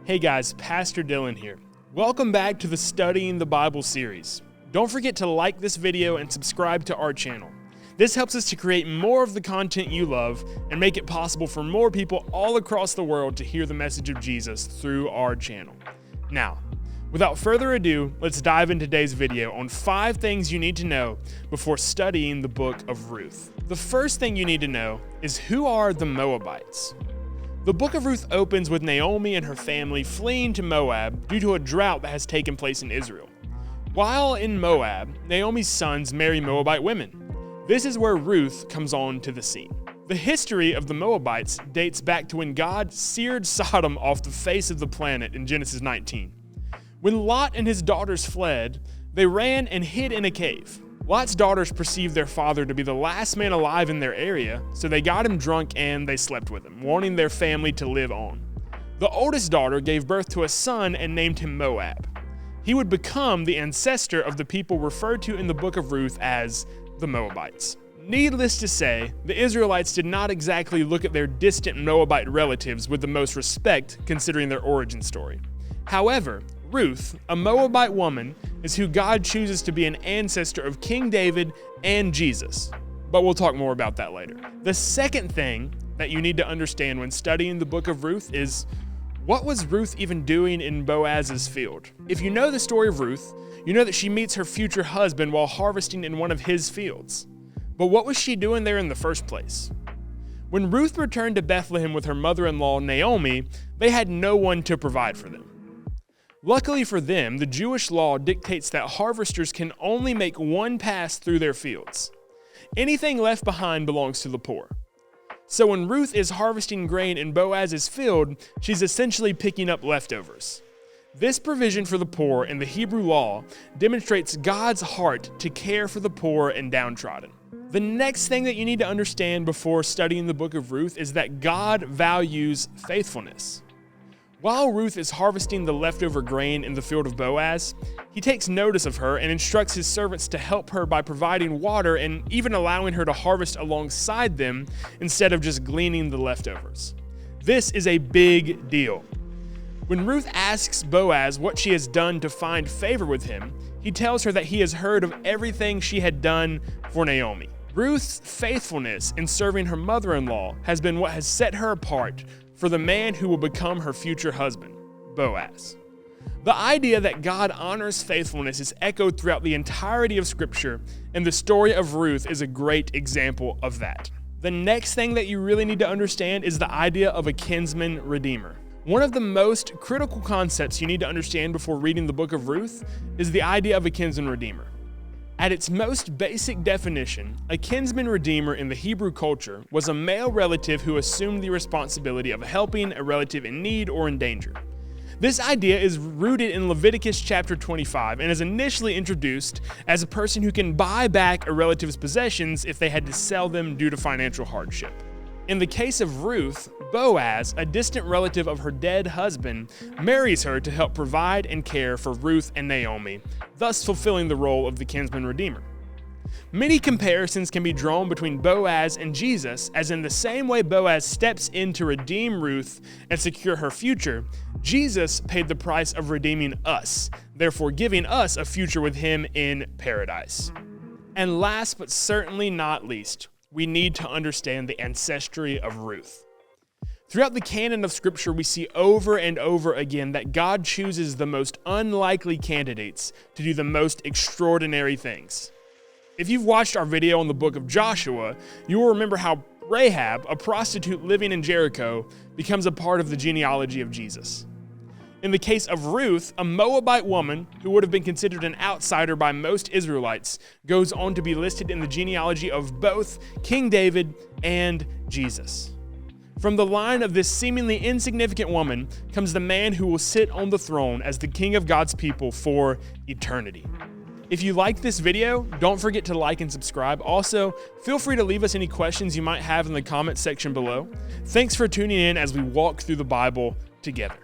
Hey guys, Pastor Dylan here. Welcome back to the Studying the Bible series. Don't forget to like this video and subscribe to our channel. This helps us to create more of the content you love and make it possible for more people all across the world to hear the message of Jesus through our channel. Now, without further ado, let's dive into today's video on 5 things you need to know before studying the book of Ruth. The first thing you need to know is, who are the Moabites? The book of Ruth opens with Naomi and her family fleeing to Moab due to a drought that has taken place in Israel. While in Moab, Naomi's sons marry Moabite women. This is where Ruth comes on to the scene. The history of the Moabites dates back to when God seared Sodom off the face of the planet in Genesis 19. When Lot and his daughters fled, they ran and hid in a cave. Lot's daughters perceived their father to be the last man alive in their area, so they got him drunk and they slept with him, wanting their family to live on. The oldest daughter gave birth to a son and named him Moab. He would become the ancestor of the people referred to in the book of Ruth as the Moabites. Needless to say, the Israelites did not exactly look at their distant Moabite relatives with the most respect considering their origin story. However, Ruth, a Moabite woman, is who God chooses to be an ancestor of King David and Jesus. But we'll talk more about that later. The second thing that you need to understand when studying the book of Ruth is, what was Ruth even doing in Boaz's field? If you know the story of Ruth, you know that she meets her future husband while harvesting in one of his fields. But what was she doing there in the first place? When Ruth returned to Bethlehem with her mother-in-law Naomi, they had no one to provide for them. Luckily for them, the Jewish law dictates that harvesters can only make one pass through their fields. Anything left behind belongs to the poor. So when Ruth is harvesting grain in Boaz's field, she's essentially picking up leftovers. This provision for the poor in the Hebrew law demonstrates God's heart to care for the poor and downtrodden. The next thing that you need to understand before studying the book of Ruth is that God values faithfulness. While Ruth is harvesting the leftover grain in the field of Boaz, he takes notice of her and instructs his servants to help her by providing water and even allowing her to harvest alongside them instead of just gleaning the leftovers. This is a big deal. When Ruth asks Boaz what she has done to find favor with him, he tells her that he has heard of everything she had done for Naomi. Ruth's faithfulness in serving her mother-in-law has been what has set her apart for the man who will become her future husband, Boaz. The idea that God honors faithfulness is echoed throughout the entirety of Scripture, and the story of Ruth is a great example of that. The next thing that you really need to understand is the idea of a kinsman redeemer. One of the most critical concepts you need to understand before reading the book of Ruth is the idea of a kinsman redeemer. At its most basic definition, a kinsman redeemer in the Hebrew culture was a male relative who assumed the responsibility of helping a relative in need or in danger. This idea is rooted in Leviticus chapter 25 and is initially introduced as a person who can buy back a relative's possessions if they had to sell them due to financial hardship. In the case of Ruth, Boaz, a distant relative of her dead husband, marries her to help provide and care for Ruth and Naomi, thus fulfilling the role of the kinsman redeemer. Many comparisons can be drawn between Boaz and Jesus, as in the same way Boaz steps in to redeem Ruth and secure her future, Jesus paid the price of redeeming us, therefore giving us a future with him in paradise. And last but certainly not least, we need to understand the ancestry of Ruth. Throughout the canon of Scripture, we see over and over again that God chooses the most unlikely candidates to do the most extraordinary things. If you've watched our video on the book of Joshua, you will remember how Rahab, a prostitute living in Jericho, becomes a part of the genealogy of Jesus. In the case of Ruth, a Moabite woman who would have been considered an outsider by most Israelites goes on to be listed in the genealogy of both King David and Jesus. From the line of this seemingly insignificant woman comes the man who will sit on the throne as the king of God's people for eternity. If you liked this video, don't forget to like and subscribe. Also, feel free to leave us any questions you might have in the comments section below. Thanks for tuning in as we walk through the Bible together.